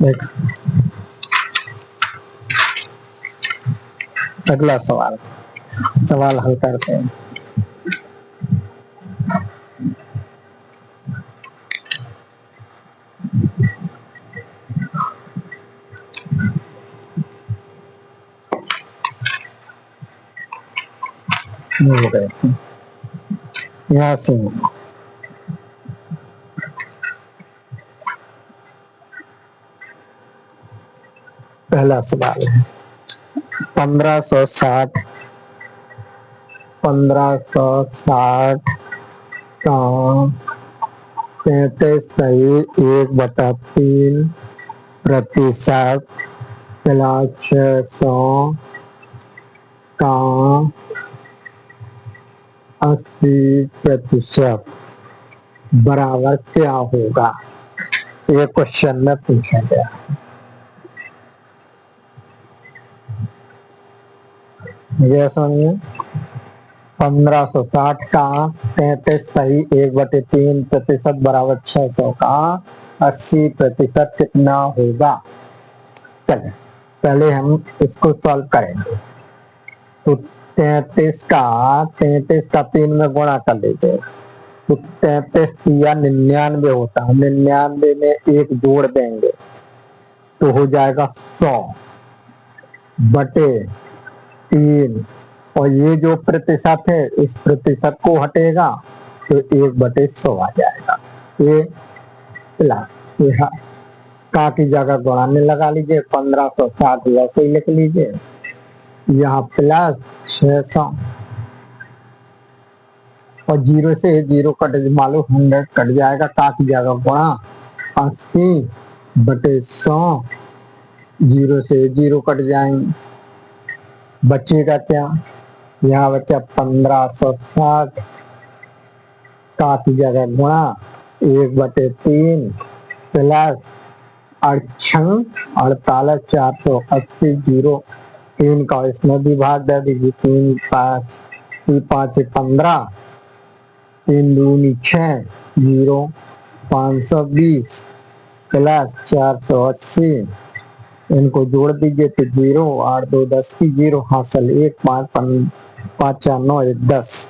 देख, अगला सवाल सवाल हल करते हैं। यहाँ से पहला सवाल है 1560 का 33.1/3% प्लस 600 का 80% बराबर क्या होगा? ये क्वेश्चन में पूछा गया। ये समझिए 1560 का 33.1/3% बराबर 600 का 80% कितना होगा? चलिए पहले हम इसको सॉल्व करेंगे। तो 33 का 3 में गुणा कर लीजिए तो 33 या 99 होता है। 99 में एक जोड़ देंगे तो हो जाएगा 100/3 और ये जो प्रतिशत है इस प्रतिशत को हटेगा तो 1/100 आ जाएगा। ये प्लस यहाँ का की जगह गुणा में लगा लीजिए 1560 वैसे ही लिख लीजिए, यहाँ प्लस 600 और 0 से 0 कट मालूम 100 कट जाएगा। का की जगह गुणा 80/100 0 से 0 कट जाएंगे, बचेगा क्या? यहाँ बचा 1560 का की जगह गुणा 1/3 प्लस 48 480 0 3 का इसमें भी भाग दे दीजिए। 3 5 15 3 दूनी 6 0 520 प्लस 480 इनको जोड़ दीजिए तो 0 8 2 10 की 0 हासिल 1 5 5 4 9 1 10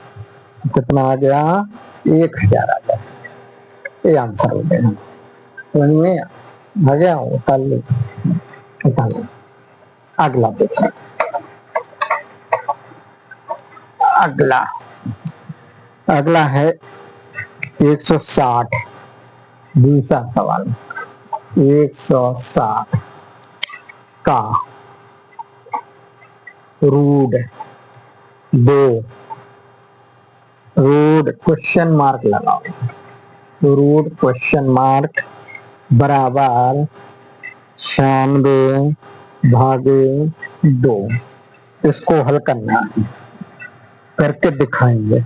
कितना आ गया? 1000 आ गया। ये आंसर हो गया। समझ में आ गया? उतार लो। अगला देखिए, अगला है 160 दूसरा सवाल। 160 का रूट 2 रूट क्वेश्चन मार्क लगाओ, रूट क्वेश्चन मार्क बराबर 96/2 इसको हल करना है, करके दिखाएंगे।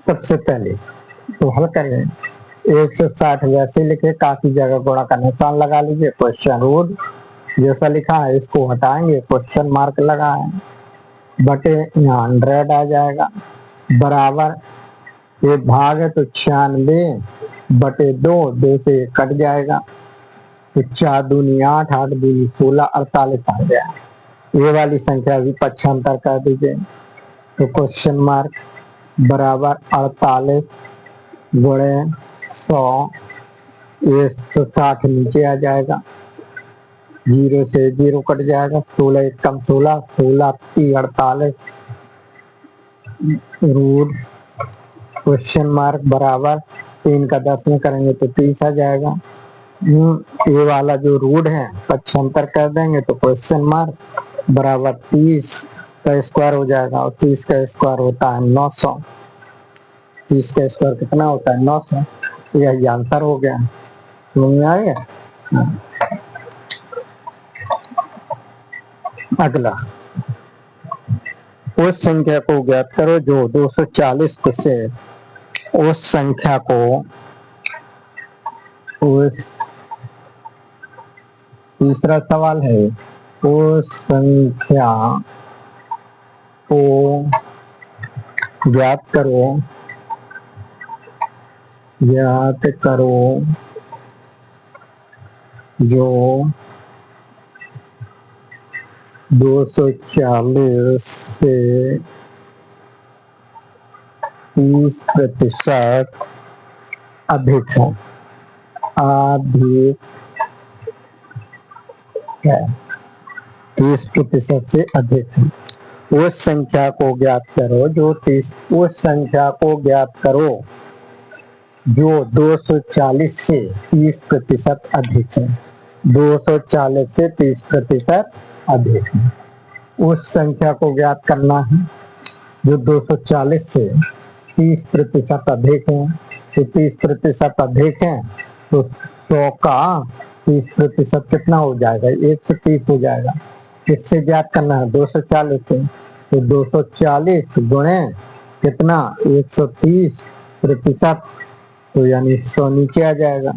सबसे पहले तो हल करें 160 वैसे लिखे का की जगह गुणा का निशान लगा लीजिए, क्वेश्चन रूट जैसा लिखा है इसको हटाएंगे, क्वेश्चन मार्क लगाए बटे 100 आ जाएगा बराबर ये भाग है तो 96/2 2 से कट जाएगा तो 4 दूनी 8 8 दूनी 16 48 आ गया। ये वाली संख्या भी पक्षांतर कर दीजिए तो क्वेश्चन मार्क बराबर 48 गुणे 100 160 नीचे आ जाएगा, 0 से 0 कट जाएगा, 16 1 कम 16 16 3 48 रूट क्वेश्चन मार्क बराबर 3 का 10 में करेंगे तो 30 आ जाएगा। ये वाला जो रूट है पक्षांतर कर देंगे तो क्वेश्चन मार्क बराबर 30 का स्क्वायर हो जाएगा और 30 का स्क्वायर होता है 900। 30 का स्क्वायर कितना होता है? 900। यह आंसर हो गया। समझ में आएगा? अगला उस संख्या को ज्ञात करो जो 240 से उस संख्या को उस तीसरा सवाल है, उस संख्या को ज्ञात करो जो 240 से 30% अधिक है 30% से अधिक है। उस संख्या को ज्ञात करो जो 240 से 30% अधिक है। 240 से 30% अधिक है। उस संख्या को ज्ञात करना है जो 240 से 30% अधिक है। तो 30% अधिक है तो 100 का 30% कितना हो जाएगा? 130 हो जाएगा। किससे ज्ञात करना है? 240 से। तो 240 गुणे कितना? 130%, तो यानी 100 नीचे आ जाएगा।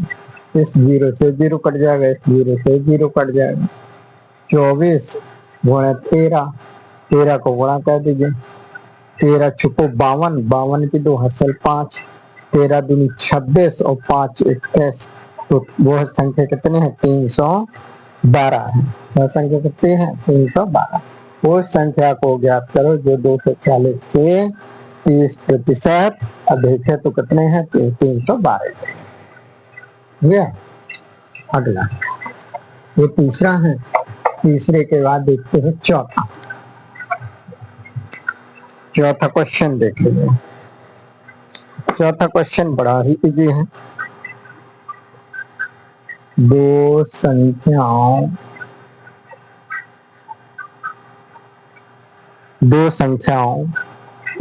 इस 0 से 0 कट जाएगा, इस 0 से 0 कट जाएगा। 24 गुणे 13 को गुणा कर दीजिए। 13 छुपो 52, 52 की 2 हासिल 5, 13 दूनी 26 और 5 21, तो वह संख्या कितने हैं? 312 है। वह संख्या कितनी है? 312। उस संख्या को ज्ञात करो जो 240 से 30% अधिक है। तो कितने हैं? 312। अगला ये तीसरा है। तीसरे के बाद देखते हैं चौथा क्वेश्चन देख लीजिए। चौथा क्वेश्चन बड़ा ही इजी है। दो संख्याओं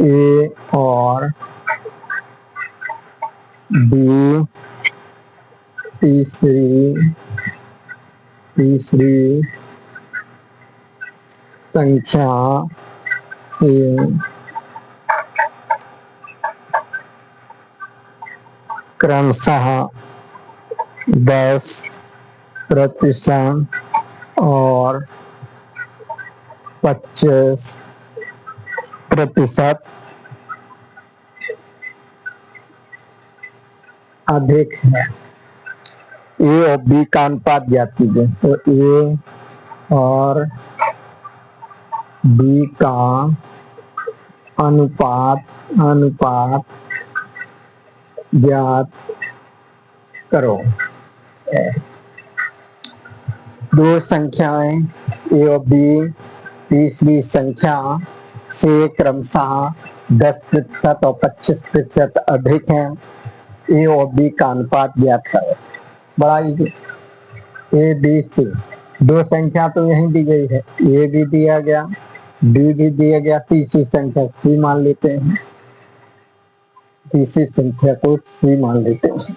ए और बी तीसरी संख्या से क्रमशः 10% और 25% अधिक है। ए और बी का अनुपात ज्ञात कीजिए। तो ए और बी का अनुपात ज्ञात करो। दो संख्याएं ए और बी तीसरी संख्या से क्रमशः 10% और 25% अधिक है। ए और बी का अनुपात ज्ञात करो। बड़ा इजी। ए बी सी दो संख्या तो यही दी गई है। ए भी दिया गया, बी भी दिया गया, तीसरी संख्या सी मान लेते हैं। तीसरी संख्या को सी मान लेते हैं।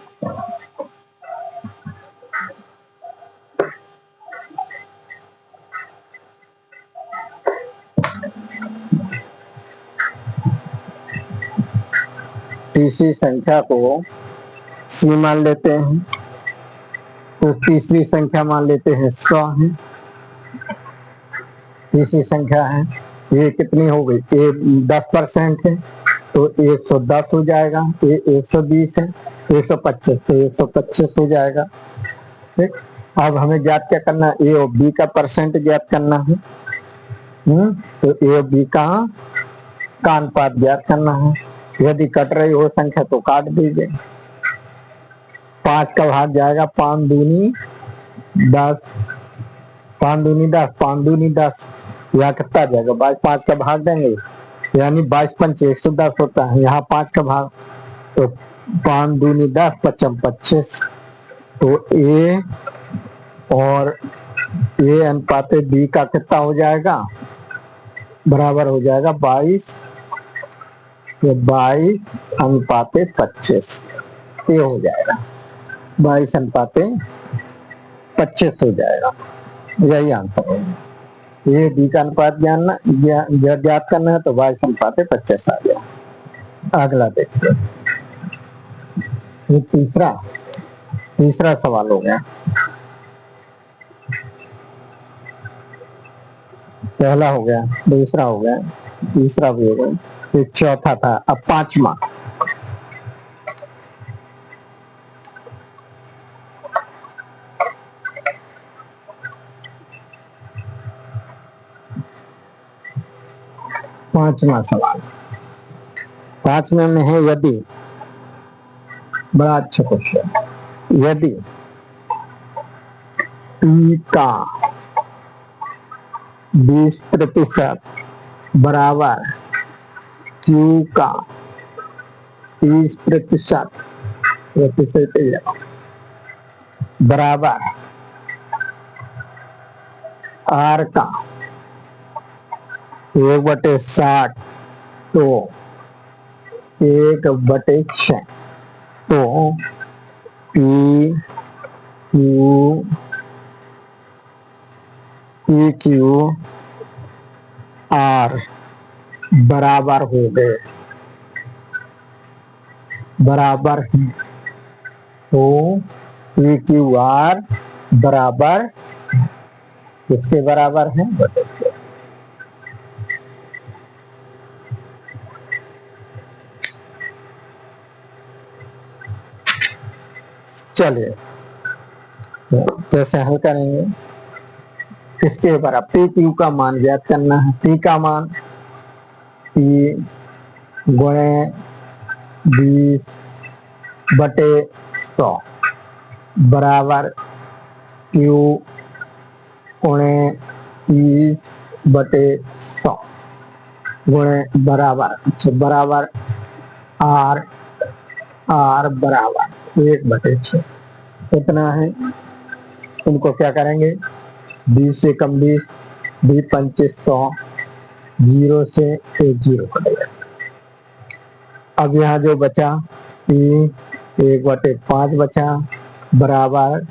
तीसरी संख्या को सी मान लेते हैं। तो तीसरी संख्या मान लेते हैं 100 है। तीसरी संख्या है, ये कितनी हो गई? ये 10% है तो 110 हो जाएगा। ये 120 है, 125 तो 125 हो जाएगा। ठीक। अब हमें ज्ञात क्या करना है? ए और बी का परसेंट ज्ञात करना है। तो ए और बी का अनुपात ज्ञात करना है। यदि कट रही हो संख्या तो काट दीजिए। 5 का भाग जाएगा 5 दूनी 10, 5 दूनी 10, 5 दूनी 10, यहाँ कितना जाएगा? 22। 5 का भाग देंगे यानी 22 पंच 110 होता है। यहाँ 5 का भाग तो 5 दूनी 10, 5 25। तो ए और ए अनुपात बी का कितना हो जाएगा? बराबर हो जाएगा 22। तो 22 अनुपात 25 ये हो जाएगा। 22 अनुपात 25 हो जाएगा। यही आंसर होगा। ये डी का अनुपात ज्ञात करना है तो बाईस अनुपात 25 आ गया। अगला देखते हैं, ये तीसरा सवाल हो गया। पहला हो गया, दूसरा हो गया, तीसरा भी हो गया, ये चौथा था। अब पांचवा, पांचवा सवाल, पांचवे में है यदि, बड़ा अच्छा क्वेश्चन, यदि P का 20% बराबर Q का 30% बराबर R का 1/60 तो 1/6 तो P Q R बराबर हो गए, बराबर है, तो PQR बराबर किसके बराबर है बताइए। चलिए तो कैसे हल करेंगे, इसके बराबर पी क्यू का मान ज्ञात करना है। पी का मान P गुणे 20/100 बराबर Q गुणे 30/100 गुणे बराबर R बराबर 1/6 कितना है। इनको क्या करेंगे, 20 से कम 20, 2500, 0 से 1 0 कटेगा। अब यहाँ जो बचा P 1/5 बचा बराबर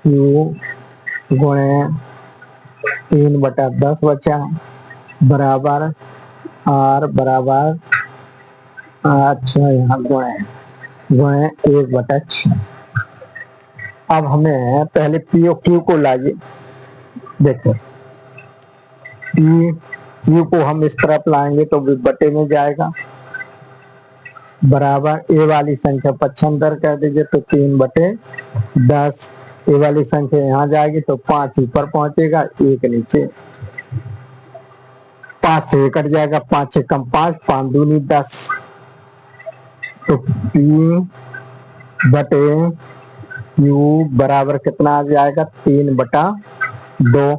Q गुणे 3/10 बचा बराबर R बराबर, अच्छा यहाँ गुणे 1/6। अब हमें पहले P और Q को लाइए, देखो Q को हम इस तरफ लाएंगे तो बटे में जाएगा, बराबर ए वाली संख्या पक्षांतर कर दीजिए तो 3/10, ए वाली संख्या यहाँ जाएगी तो 5 ऊपर पहुंचेगा, 1 नीचे, 5 से 1 कट जाएगा, 5 से कम 5, 5 दूनी 10, तो P/Q बराबर कितना आ जाएगा, 3/2,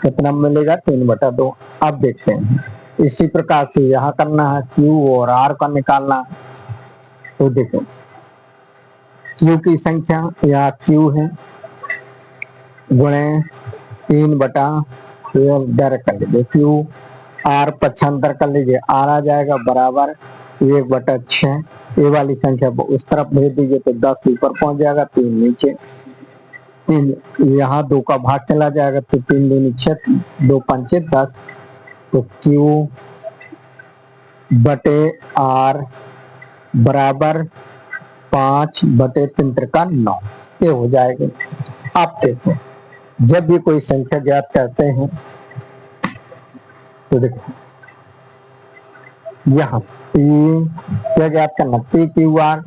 कितना मिलेगा 3/2। अब देखते हैं, इसी प्रकार से यहाँ करना है, Q और R का निकालना है। तो देखो Q की संख्या यहाँ Q है गुणे 3/12 कर लीजिए, Q R पक्षांतर कर लीजिए, R आ जाएगा बराबर 1/6, ये वाली संख्या उस तरफ भेज दीजिए तो 10 ऊपर पहुंच जाएगा, 3 नीचे, 3 यहाँ 2 का भाग चला जाएगा तो 3 दूनी 6, 2 पंचे 10, तो Q/R बराबर 5/3 ये हो जाएगा। आप देखो जब भी कोई संख्या ज्ञात करते हैं तो देखो यहाँ P क्या ज्ञात करना, PQR,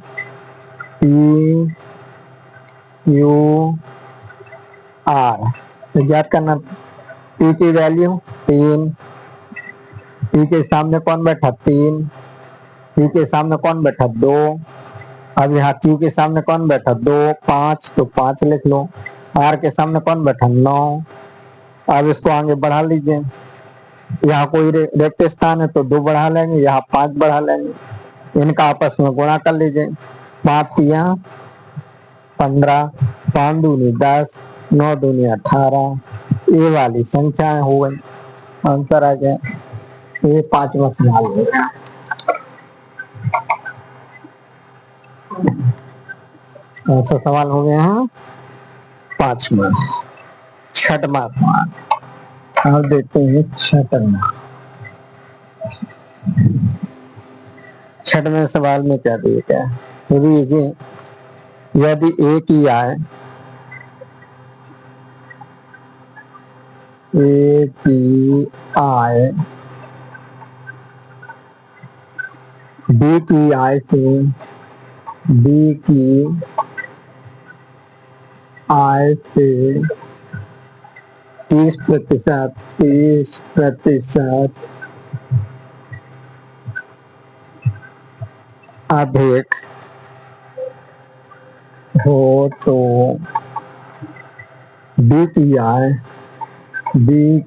PQR तो ज्ञात करना, P की वैल्यू 3, P के सामने कौन बैठा 3, P के सामने कौन बैठा 2, अब यहाँ Q के सामने कौन बैठा 2, 5 तो 5 लिख लो, R के सामने कौन बैठा 9, अब इसको आगे बढ़ा लीजिए, यहाँ कोई रिक्त स्थान है तो 2 बढ़ा लेंगे, यहाँ 5 बढ़ा लेंगे, इनका आपस में गुणा कर लीजिए, 5 यहाँ 15, 5 दूनी 10, 9 दूनी 18, ये वाली संख्याएं हो गई, आंसर आ गया। ये 5वां सवाल हो गया। ऐसा सवाल हो गया है 5वां। 6वां सवाल, अब देखते हैं छठवां। छठवें सवाल में क्या दिया गया है, ये भी इजी है। यदि ए की आय बी की आय से बी की आय से 30% अधिक हो तो बी की आय ए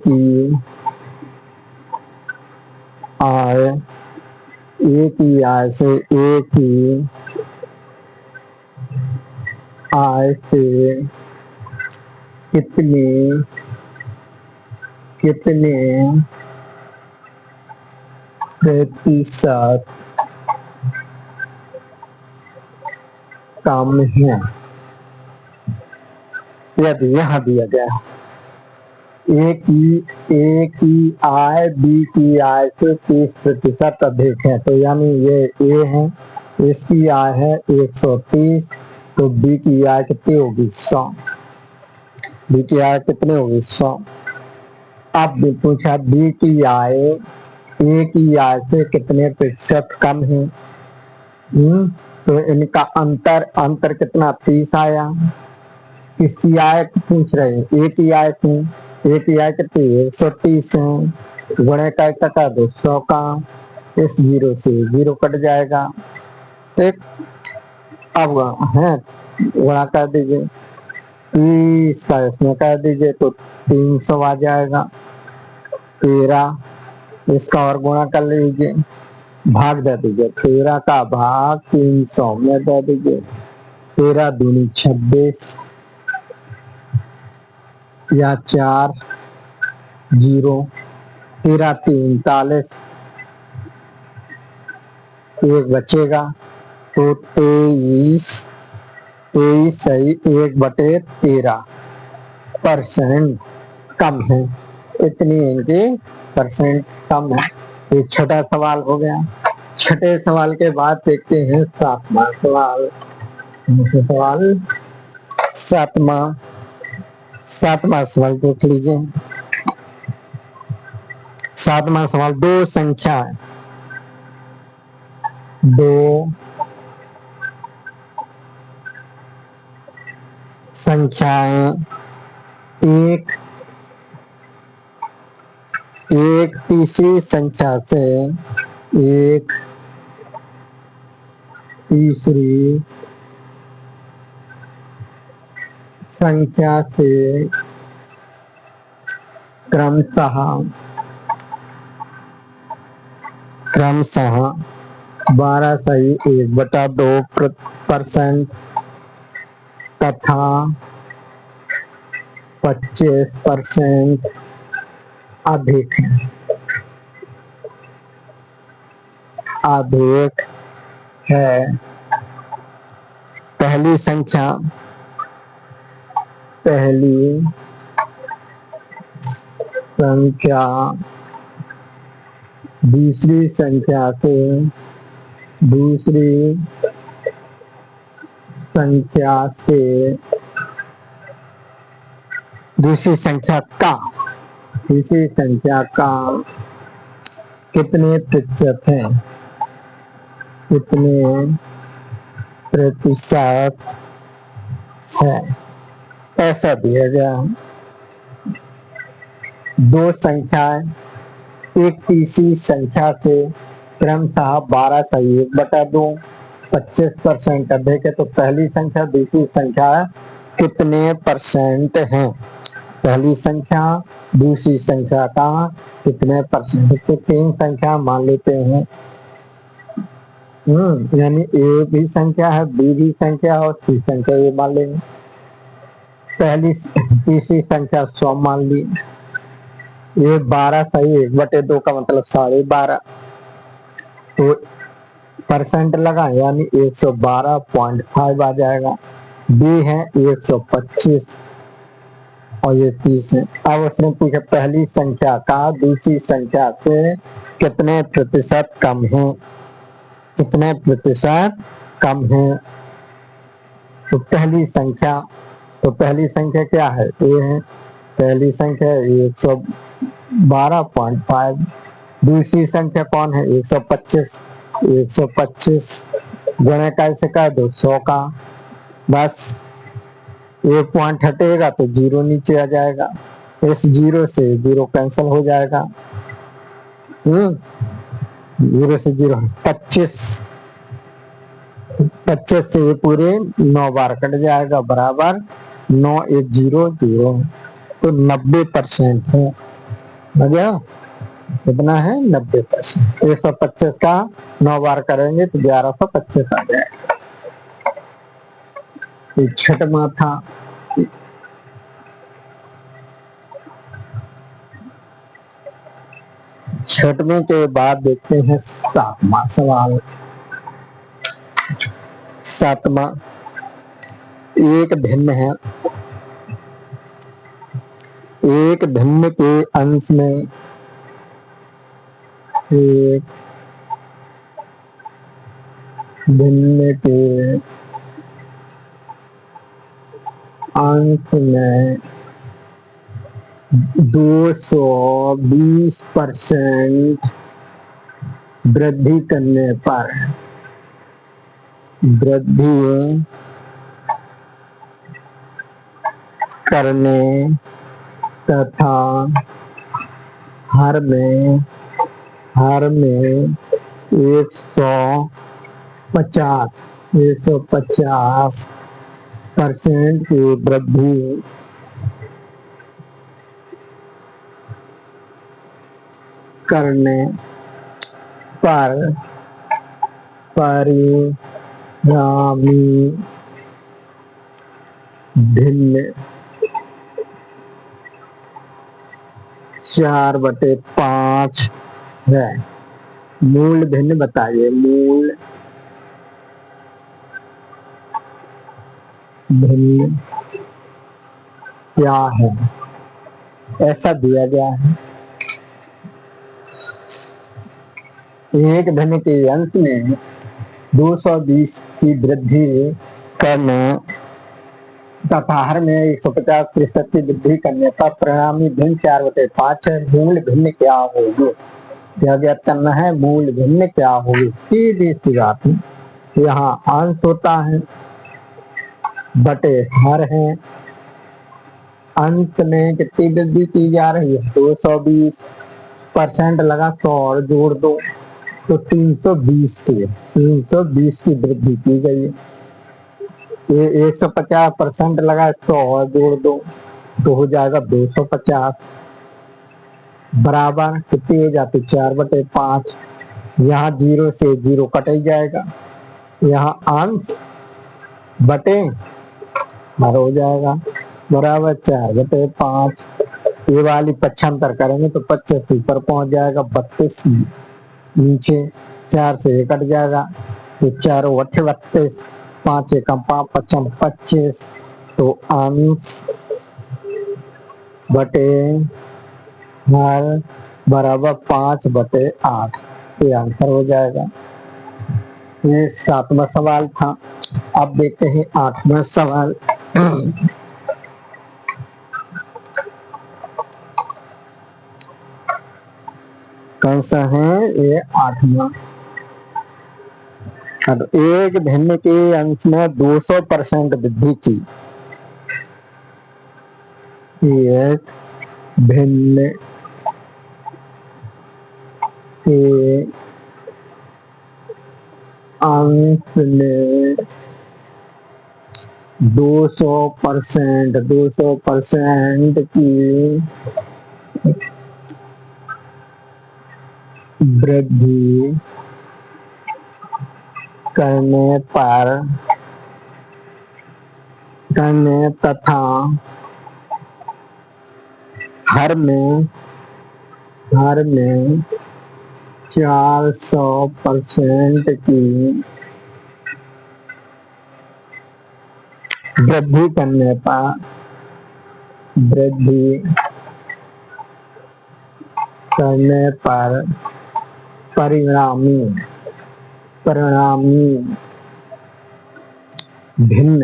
की आय से ए की आय से कितने प्रतिशत कम है। यदि यहाँ दिया गया है ए की आय बी की आय से 30% अधिक है, तो यानी ये ए है, इसकी आय है 130, तो बी की आय कितनी होगी 100। बी की आय कितनी होगी 100। अब भी पूछा बी की आय ए की आय से कितने प्रतिशत कम है। तो इनका अंतर कितना 30 आया। इसकी आय पूछ रहे हैं, ए की आय से ए की आय कितनी 130 है, गुणे का 1 का 200 का, इस 0 से 0 कट जाएगा। ठीक, अब है गुणा कर दीजिए 30 का इसमें कर दीजिए तो 300 आ जाएगा। 13 इसका और गुणा कर लीजिए, भाग दे दीजिए, 13 का भाग 300 में दे दीजिए, 13 दूनी 26 या 4 0, 13 3 40, एक बचेगा तो 23 सही 1/13% कम है। इतनी इनकी परसेंट कम है। ये छोटा सवाल हो गया। छठे सवाल के बाद देखते हैं सातवां सवाल। सातवां सवाल देख लीजिए। सातवां सवाल, दो संख्याएं एक तीसरी संख्या से एक तीसरी संख्या से क्रमशः 12/1/2% तथा 25% अधिक है। पहली संख्या दूसरी संख्या का कितने प्रतिशत है, ऐसा दिया गया। दो संख्याएं एक तीसरी संख्या से क्रमशः 12/1/2 25% अधिक है, तो पहली संख्या दूसरी संख्या कितने परसेंट है। पहली संख्या दूसरी संख्या का कितने परसेंट, तो 3 संख्या मान लेते हैं। यानी ए भी संख्या है, बी भी संख्या और सी संख्या ये मान लेंगे। तीसरी संख्या 100 मान ली। ये 12/1/2 का मतलब 12.5, तो परसेंट लगा यानी 112.5 आ जाएगा। बी है 125, और ये 30 है। अब उसने पूछा पहली संख्या का दूसरी संख्या से कितने प्रतिशत कम है, कितने प्रतिशत कम है। तो पहली संख्या, तो पहली संख्या क्या है, ये है पहली संख्या 112.5। दूसरी संख्या कौन है 125। 125 गुणे कैसे कर दो 100 का, बस एक पॉइंट हटेगा तो जीरो नीचे आ जाएगा, इस जीरो से जीरो कैंसिल हो जाएगा। जीरो से जीरो 25, 25 से ये पूरे 9 बार कट जाएगा, बराबर 9 1 0 0। तो 90% है, समझा कितना है 90%। 125 का 9 बार करेंगे तो 1125 आ जाएगा। ये छठवां था। छठवें के बाद देखते हैं सातवां सवाल। सातवां, एक भिन्न है, एक भिन्न के अंश में, एक भिन्न के अंश में 220% वृद्धि करने पर, वृद्धि करने तथा हर में 150% की वृद्धि करने पर परिणामी भिन्न 4/5 है। मूल भिन्न बताइए, मूल भिन्न क्या है, ऐसा दिया गया है। एक भिन्न के अंश में 220 की वृद्धि करने तथा हर में 150% की वृद्धि करने पर परिणामी भिन्न 4/5 है। मूल भिन्न क्या होगी, क्या ज्ञात करना है, मूल भिन्न क्या होगी। सीधी सी बात है, यहाँ अंश होता है बटे हर है, अंश में कितनी वृद्धि की जा रही है 220%, लगा 100 और जोड़ दो तो 320 की वृद्धि की गई। ये 150% लगा 100 और जोड़ दो तो हो जाएगा 250, बराबर कितनी हो जाती 4/5। यहाँ जीरो से जीरो कट ही जाएगा, यहाँ अंश बटे हर हो जाएगा, बराबर 4/5। ये वाली पक्षांतर करेंगे तो 25 ऊपर पहुंच जाएगा, 32 नीचे, 4 से ये कट जाएगा तो 4 8 32, 5 1 5 5 25। तो अंश बटे हर बराबर 5/8, ये आंसर हो जाएगा। ये 7वां सवाल था। अब देखते हैं 8वां सवाल। कौन सा है ये 8वां। अब एक भिन्न के अंश में 200% वृद्धि की, एक भिन्न के अंश में 200% की वृद्धि करने तथा हर में 400% की वृद्धि करने पर वृद्धि करने पर परिणामी भिन्न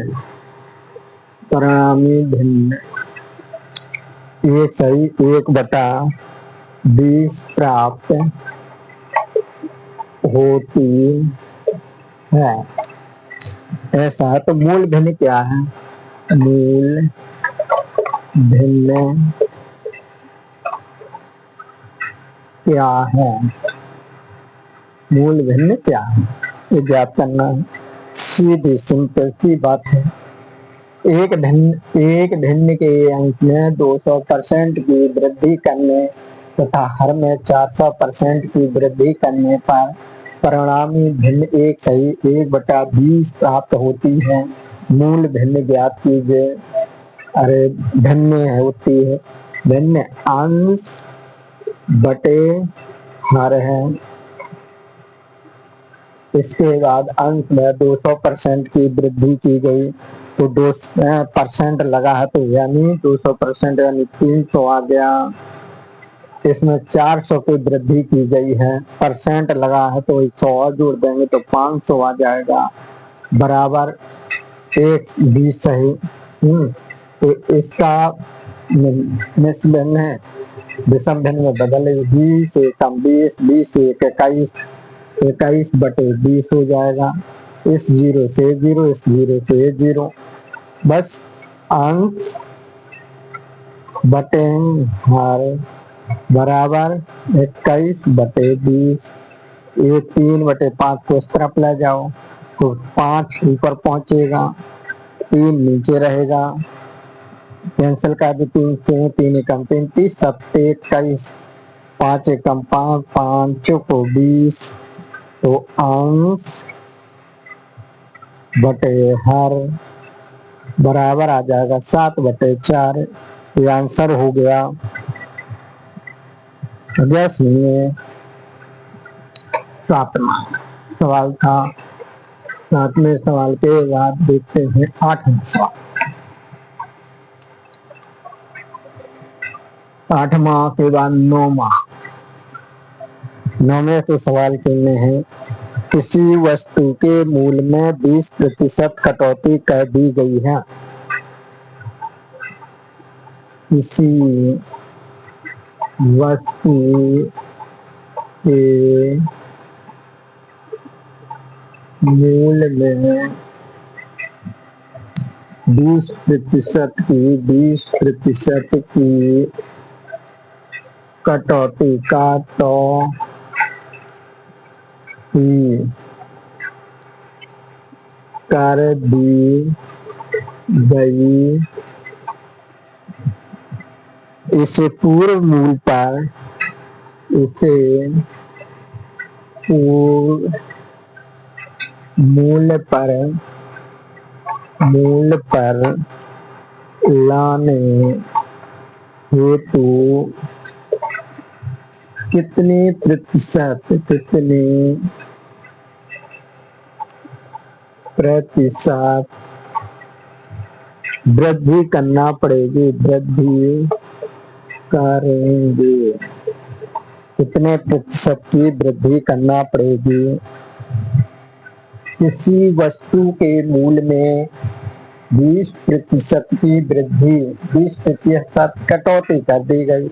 एक सही 1/20 प्राप्त होती है। ऐसा है तो मूल भिन्न क्या है? मूल भिन्न क्या है? मूल भिन्न क्या है ये ज्ञात करना है। सीधी सिंपल सी बात है। एक भिन्न के अंश में 200% की वृद्धि करने तथा हर में 400% की वृद्धि करने पर परिणामी भिन्न एक सही 1/20 प्राप्त होती है। मूल भिन्न ज्ञात कीजिए। अरे भिन्न है होती है, भिन्न अंश बटे हर है। इसके बाद अंश में 200% की वृद्धि की गई तो 2% लगा है तो यानी 200% यानी 300 आ गया। इसमें 400 की वृद्धि की गई है, परसेंट लगा है तो 100 और जोड़ देंगे तो 500 आ जाएगा बराबर 1/20 सही। तो इसका मिश्र भिन्न है, विषम भिन्न में बदले 20 एकम 20, 20 एक 21, 21/20 हो जाएगा। इस 0 से 0, इस 0 से 0, बस अंश बटे हर बराबर 21/20। ये 3/5 को इस तरफ ले जाओ तो 5 ऊपर पहुंचेगा, 3 नीचे रहेगा, कैंसिल कर दो 3 से, 3 एकम 3, 30 7 21, 5 एकम 5, 5 को 20, तो अंश बटे हर बराबर आ जाएगा 7/4। ये आंसर हो गया। में 7वां सवाल था। 7वें सवाल के बाद देखते हैं 8वां सवाल। 8वां के बाद 9वां। 9वें के सवाल के में है किसी वस्तु के मूल्य में 20% कटौती कर दी गई है। किसी वस्तु के मूल्य में 20% की कटौती कर दी गई। इसे पूर्व मूल्य पर लाने हेतु कितने प्रतिशत वृद्धि करना पड़ेगी, कितने प्रतिशत की वृद्धि करना पड़ेगी। किसी वस्तु के मूल्य में 20% की वृद्धि, 20% कटौती कर दी गई।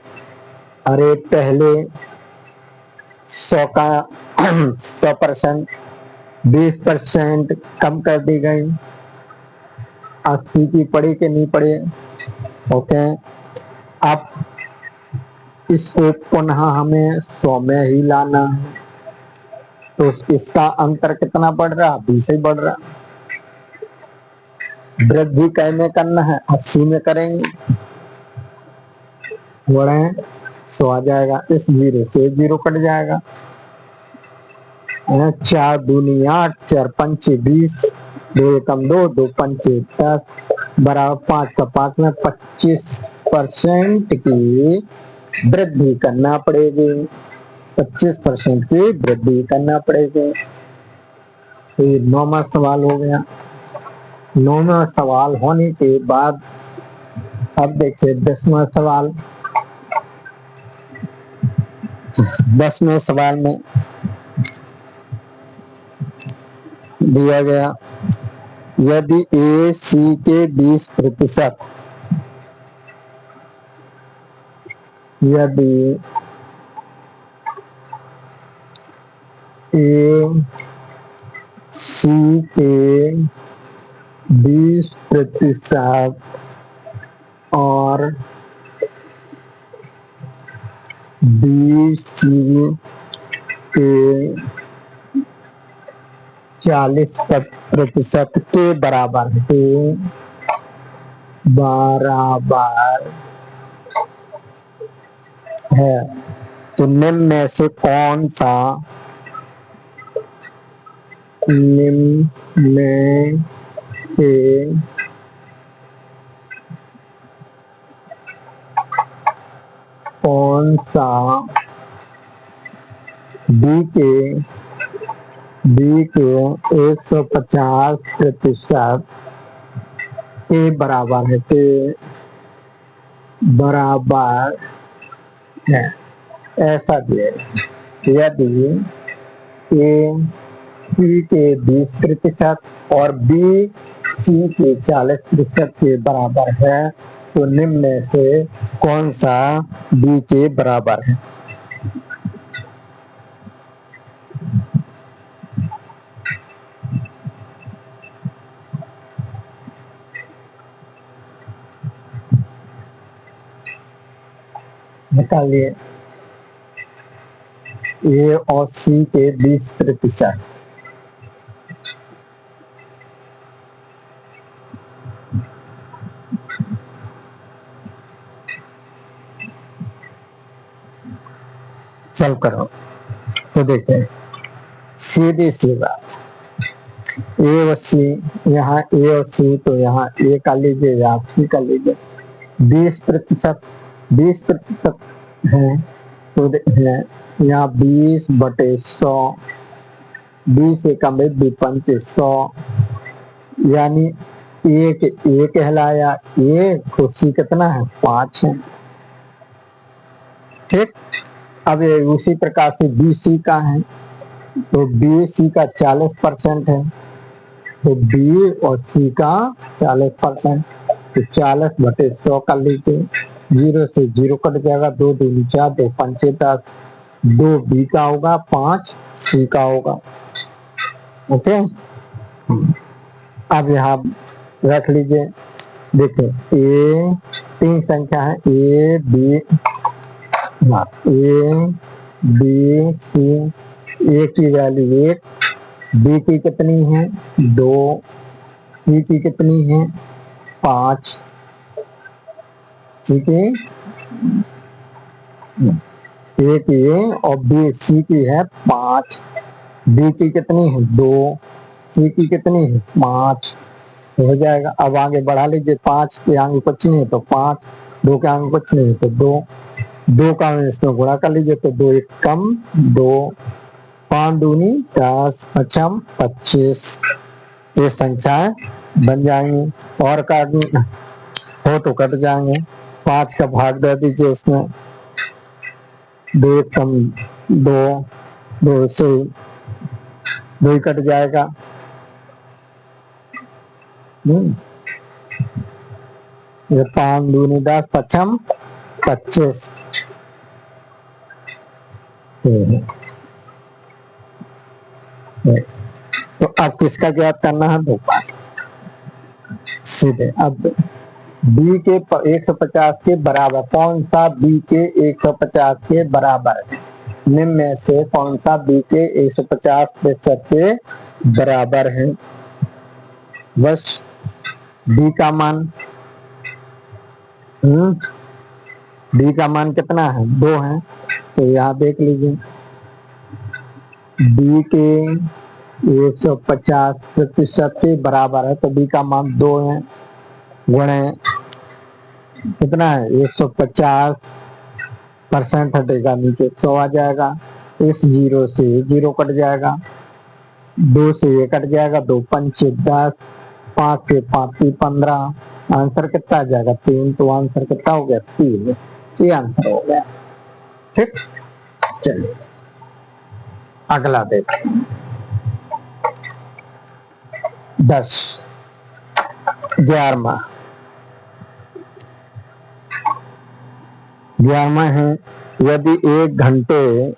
अरे पहले 100% 20% कम कर दी गई। 80 की पड़ी कि नहीं पड़ी? ओके, अब इसको पुनः हमें 100 में ही लाना है तो इसका अंतर कितना बढ़ रहा? 20 ही बढ़ रहा। वृद्धि कै में करना है? 80 में करेंगे, बढ़े 100 आ जाएगा। इस 0 से 0 कट जाएगा। 4 दूनी 8, 4 पंचे 20, 2 एकम 2, 2 पंचे 10 बराबर 5 का 5 में 25% की वृद्धि करना पड़ेगी। 25% की वृद्धि करना पड़ेगी। तो ये 9वां सवाल हो गया। 9वां सवाल होने के बाद अब देखिए 10वां सवाल। 10वें सवाल में दिया गया यदि ए सी के 20%, यदि ए सी के 20% और बी सी के 40% के बराबर है, तो निम्न में से कौन सा डी के 150% के बराबर है, ऐसा दिया। यदि ए सी के 20% और बी सी के 40% के बराबर है, तो निम्न में से कौन सा बी के बराबर है। निकालिए ए और सी के 20%। चल करो तो देखिए सीधी सी बात, ए और सी, यहाँ ए और सी, तो यहाँ ए का लीजिए, यहाँ सी का लीजिए। 20% है तो है यहाँ 20/100, 20 एकम 100, यानी एक ए कहलाया, ए तो सी कितना है 5 है। ठीक, अब ये उसी प्रकार से बी सी का है, तो बी सी का 40% है, तो बी और सी का 40%, तो 40/100 कर लीजिए। 0 से 0 कट जाएगा, 2 दूनी 4, 2 पंचे 10, 2 बी का होगा, 5 सी का होगा। ओके, अब यहाँ रख लीजिए। देखिए ए 3 संख्या है, ए बी सी, ए की वैल्यू 1, बी की कितनी है 2, सी की कितनी है 5, सी की ए की और बी सी की है 5, बी की कितनी है 2, सी की कितनी है 5, हो जाएगा। अब आगे बढ़ा लीजिए, 5 के आगे कुछ नहीं है तो 5, 2 के आगे कुछ नहीं है तो 2 का इसमें गुणा कर लीजिए, तो 2 एक कम 2, 5 दूनी 10, 5 25, ये संख्याएं बन जाएंगी। और काटना हो तो कट जाएंगे, 5 का भाग दे दीजिए इसमें, 2 एक कम 2, 2 से 2 कट जाएगा। ये 5 दूनी 10, 5 25। तो अब किसका ज्ञात करना है, 2 पास सीधे। अब बी के 150 के बराबर, कौन सा बी के 150 के बराबर है, निम्न में से कौन सा बी के 150% के बराबर है। बस बी का मान, बी का मान कितना है 2 है, तो यहाँ देख लीजिए बी के 150% के बराबर है, तो बी का मान 2 है, गुणे कितना है 150% हटेगा नीचे 100 आ जाएगा, इस 0 से 0 कट जाएगा, 2 से 1 कट जाएगा, 2 पंचे 10, 5 से 5 15, आंसर कितना आ जाएगा 3, तो आंसर कितना हो गया 3, ये आंसर हो गया। ठीक, चलिए अगला देखते हैं। 10 11वां है, यदि 1 घंटे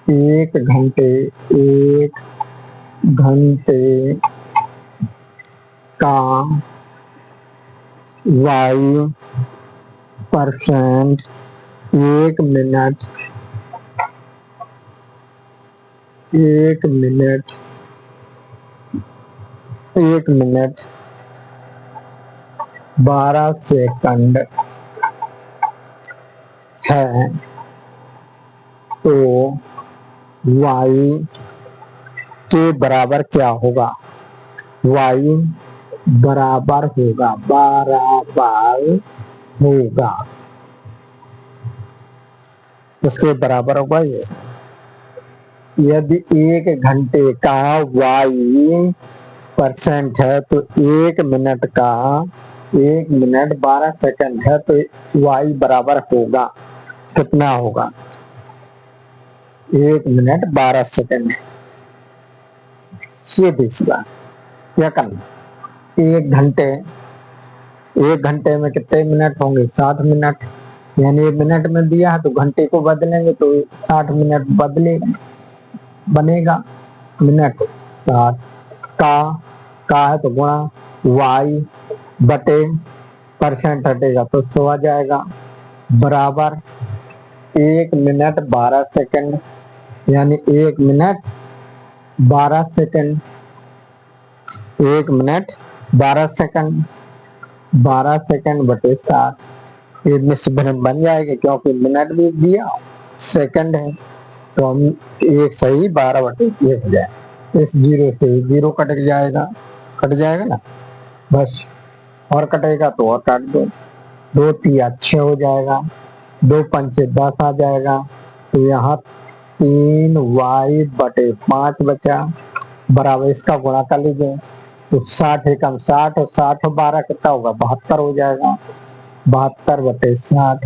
एक घंटे का y परसेंट 1 मिनट 12 सेकंड है, तो y के बराबर क्या होगा? y बराबर होगा इसके बराबर होगा ये। यदि 1 घंटे का y परसेंट है, तो 1 मिनट 12 सेकंड है, तो y बराबर होगा कितना होगा? 1 मिनट 12 सेकंड। सीधी सी बात, क्या करना? 1 घंटे में कितने मिनट होंगे? 60 मिनट, यानी मिनट में दिया है तो घंटे को बदलेंगे तो 60 मिनट बनेगा। मिनट 60 का है तो गुणा y बटे परसेंट हटेगा तो 100 आ जाएगा, बराबर 1 मिनट 12 सेकंड, यानी 1 minute 12 second 1 minute 12 second 12 second बटे 60, ये निश्चित बन जाएगा, क्योंकि मिनट भी दिया सेकंड है, तो हम एक सही 12 बटे 1 हो जाए। इस 0 से 0 कट जाएगा ना, बस, और कटेगा तो और काट दो, 2 तिया 6 हो जाएगा, 2 पंचे 10 आ जाएगा, तो यहाँ 3y बटे 5 बचा, बराबर इसका गुणा कर लीजिए, तो 60 एकम 60 और 60 और 12 कितना होगा? 72 हो जाएगा, 72 बटे 60,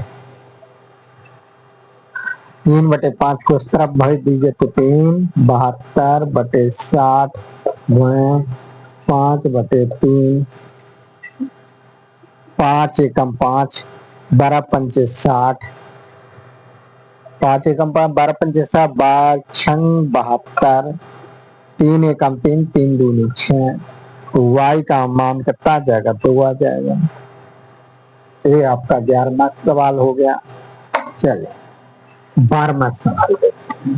3 बटे 5 को इस तरफ भर दीजिए तो 3, 72 बटे 60 गुणे 5 बटे 3, 5 एकम 5, 12 पंचे 60, 5 एकम 5, 12 पंचे 60, 72, 3 एकम 3, 3 दूनी 6, तो y का मान कितना आ जाएगा? 2 आ जाएगा। ये आपका 11वां सवाल हो गया। चलिए 12वां सवाल देखते हैं।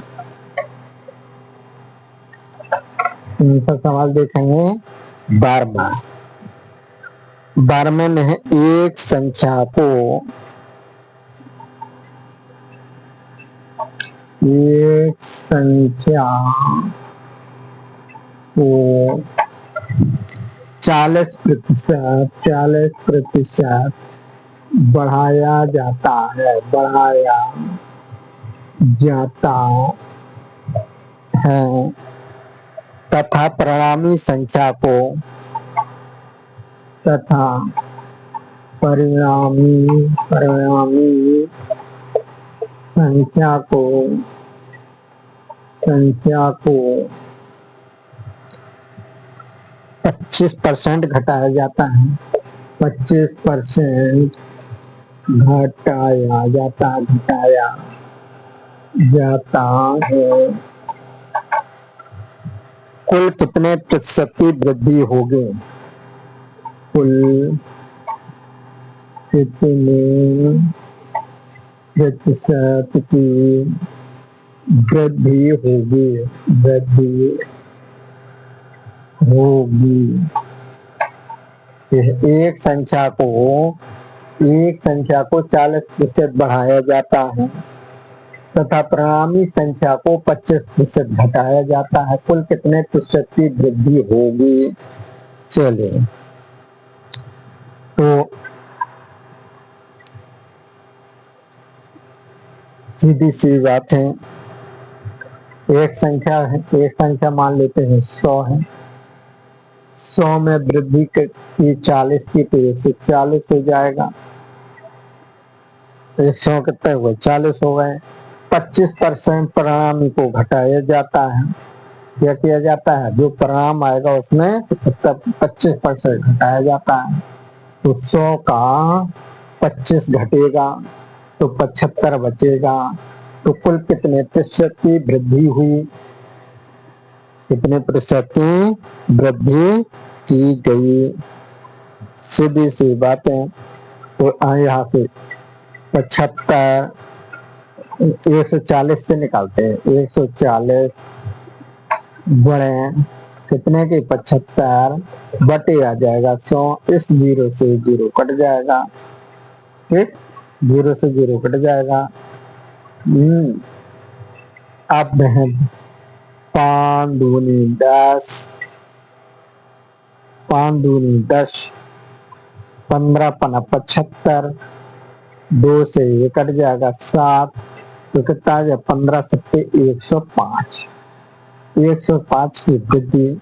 सवाल देखेंगे 12वें में है, एक संख्या को 40% बढ़ाया जाता है तथा परिणामी संख्या को 25% घटाया जाता है, 25% घटाया जाता है, कुल कितने प्रतिशत की वृद्धि होगी? कुल कितने प्रतिशत की वृद्धि होगी? एक संख्या को 40% बढ़ाया जाता है तथा परिणामी संख्या को 25% घटाया जाता है, कुल कितने प्रतिशत की वृद्धि होगी? चलिए, तो सीधी सी बात है, एक संख्या मान लेते हैं 100 है। 100 में वृद्धि की 40 की तो 140 हो जाएगा। 100 कितने हुए? 40 हो गए। 25% परिणामी को घटाया जाता है। क्या किया जाता है? जो परिणाम आएगा उसमें 25% घटाया जाता है। तो 100 का 25 घटेगा तो 75 बचेगा। तो कुल कितने प्रतिशत की वृद्धि हुई? कितने प्रतिशत की वृद्धि की गई? सीधी सी बातें। तो यहाँ से 75 140 से निकालते हैं। 140 बड़े कितने के? 75 बटे आ जाएगा 100। इस जीरो से जीरो कट जाएगा। ठीक, जीरो से जीरो कट जाएगा। अब है 5 दूनी 10, 5 दूनी 10, 15 पना 75, 2 से ये कट जाएगा 7। तो कितना आ जाए? 15 सत्ते 105। 105 की वृद्धि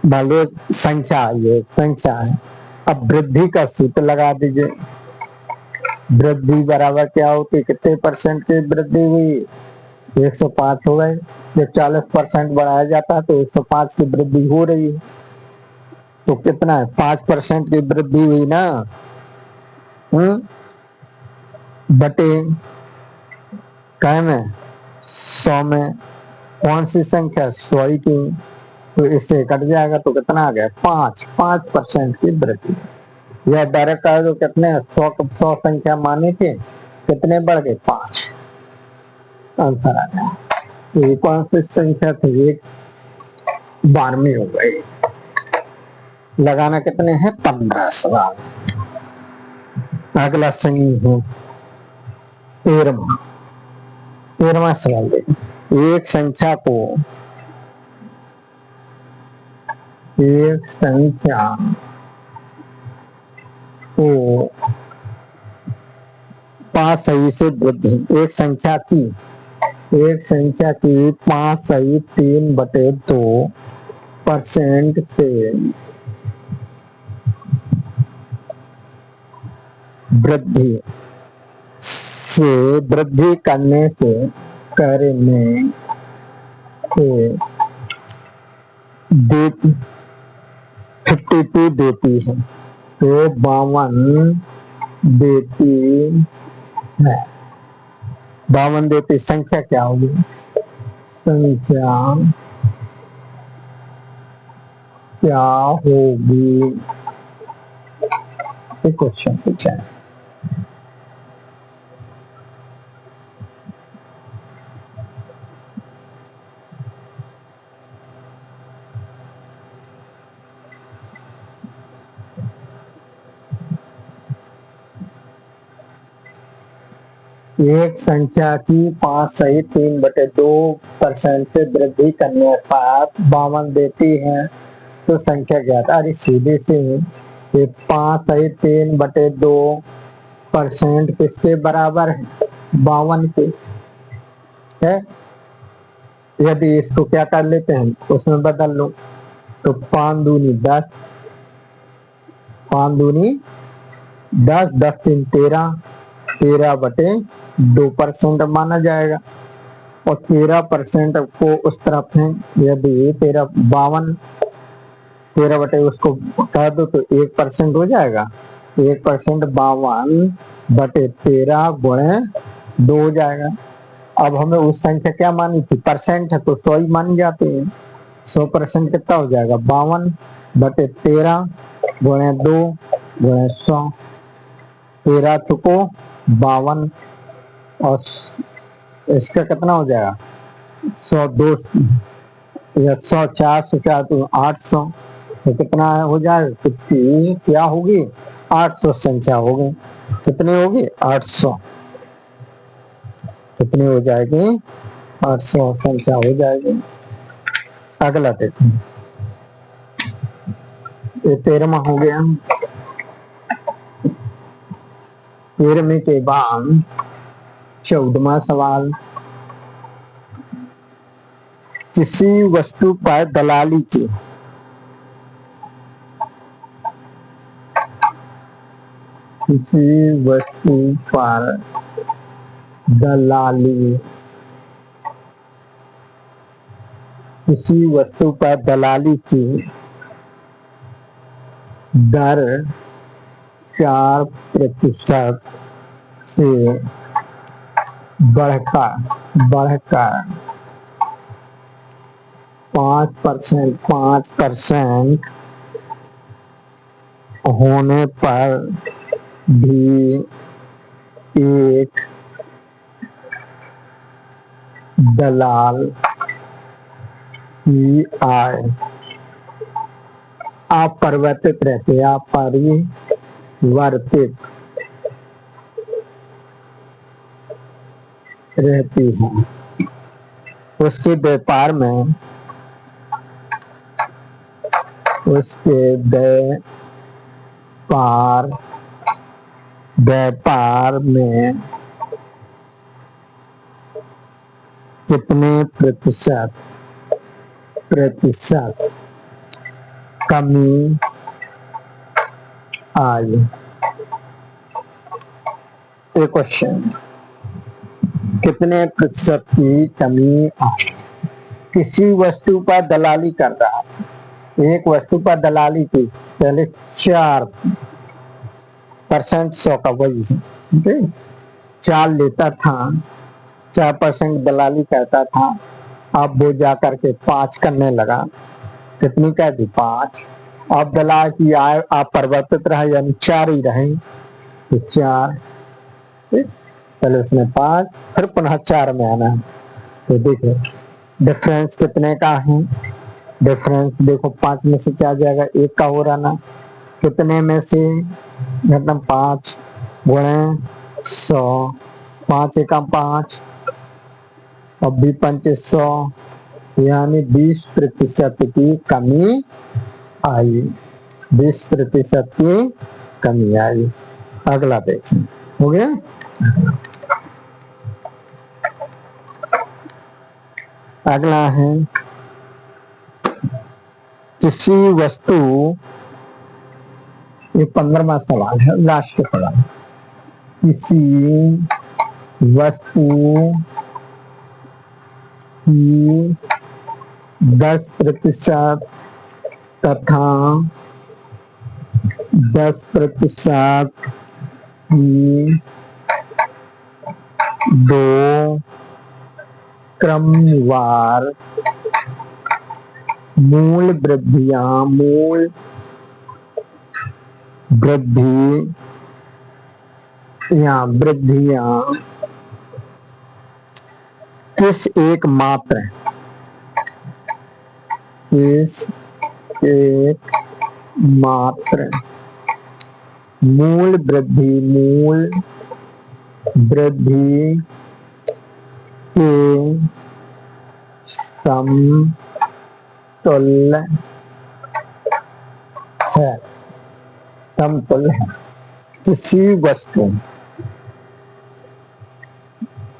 भले संख्या, ये संख्या है। अब वृद्धि का सूत्र लगा दीजिए। वृद्धि बराबर क्या होती? कितने परसेंट की वृद्धि हुई? 105 हो गए। जब 40% बढ़ाया जाता है तो 105 की वृद्धि हो रही है। तो कितना है? 5% की वृद्धि हुई ना। बटे क्या में? 100 में। कौन सी संख्या? 100 की। तो इससे कट जाएगा तो कितना आ गया? 5% की वृद्धि। यह डायरेक्ट आए तो कितने? 100 संख्या मानी थी, कितने बढ़ गए? 5। आंसर आ गया। ये कौन सी संख्या थी? ये 12वीं हो गई। लगाना कितने हैं? 15 सवाल। अगला सही है 13वां सवाल देखिए। एक संख्या को 5 सही से वृद्धि। एक संख्या की 5 सही 3/2% से वृद्धि करने से 52 देती है। तो 52 देती है। 52 देती संख्या क्या होगी? संख्या क्या होगी? क्वेश्चन पूछा है। एक संख्या की 5 सही 3/2% से वृद्धि करने पर 52 देती है तो संख्या ज्ञात। अरे सीधे से ये 5 सही 3/2% किसके बराबर है? 52 के है। यदि इसको क्या कर लेते हैं, उसमें बदल लो तो 5 दूनी 10, 5 दूनी 10, 10 3 13, 13/2% माना जाएगा। और 13% को उस तरफ है। यदि 52 13 उसको कह दो तो 1% हो जाएगा। 1% 52/13 गुणे 2 हो जाएगा। अब हमें उस संख्या क्या मानी थी? परसेंट है तो 100 ही मान जाते हैं। 100% कितना हो जाएगा? 52/13 गुणे 2 गुणे 100। 13 चुको 52 और इसका कितना हो जाएगा? 100 2 या 100 400 तो 800। तो कितना हो जाएगा? कितनी क्या होगी? 800 संख्या होगी। कितनी होगी? 800। कितनी हो जाएगी? 800 संख्या हो जाएगी। अगला देखिए। ये 13वां हो गया। 13वें के बाद 14वां सवाल। किसी वस्तु पर दलाली की, किसी वस्तु पर दलाली, किसी वस्तु पर दलाली की दर 4% से बढ़कर 5% होने पर भी एक दलाल की आय अपरिवर्तित रहती है, अपरिवर्तित रहती है। उसके व्यापार में कितने प्रतिशत कमी आई। एक क्वेश्चन, कितने प्रतिशत की कमी आई। किसी वस्तु पर दलाली कर रहा है, एक वस्तु पर दलाली की पहले 4% 100 का वही है, 4 लेता था, 4% दलाली करता था, अब वो जा करके 5 करने लगा, कितनी कर दी 5। अब दलाल की आय अपरिवर्तित रहा, यानी 4 ही रहे, तो 4, पहले उसने 5 फिर पुनः 4 में आना है। तो देखो डिफरेंस कितने का है, डिफरेंस देखो 5 में से क्या जाएगा, 1 का हो रहा ना, कितने में से मतलब 5 गुणे 100, 5 एकम 5, अब भी 500, यानी 20% की कमी आई, 20% की कमी आई। अगला देखें, हो गया। अगला है किसी वस्तु, ये 15वां सवाल है, लास्ट सवाल। किसी वस्तु की 10% तथा 10% की 2 क्रमवार मूल वृद्धियां किस एक मात्र मूल वृद्धि के समतुल्य है, किसी वस्तु,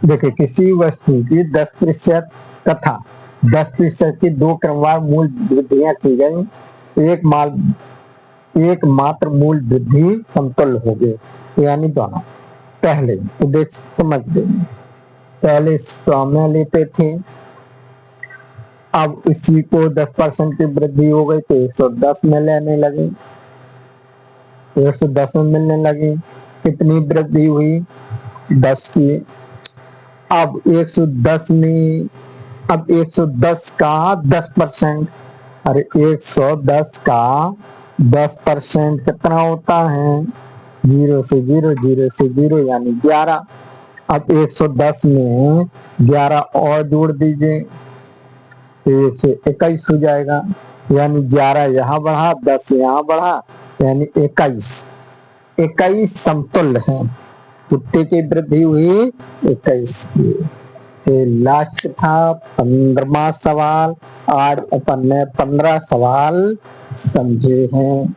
देखिए किसी वस्तु की 10% तथा 10% की 2 क्रमवार मूल वृद्धियां की गई, एक मात्र मूल वृद्धि समतुल्य हो गई, यानी दोनों। पहले उद्देश्य समझ लेंगे, पहले 100 में लेते थे, अब इसी को 10% की वृद्धि हो गई तो 110 में लेने लगे, 110 में मिलने लगी। कितनी वृद्धि हुई, 10 की। अब 110 में, अब 110 का 10%, अरे 110 का 10% कितना होता है, 0 से 0, 0 से 0 यानी 11। अब 110 में 11 और जोड़ दीजिए तो 121 हो जाएगा, यानी 11 यहाँ बढ़ा, 10 यहाँ बढ़ा, यानी 21 समतुल्य है। कितने की वृद्धि हुई, 21 की। फिर लास्ट था 15वां सवाल। आज अपन ने 15 सवाल समझे हैं।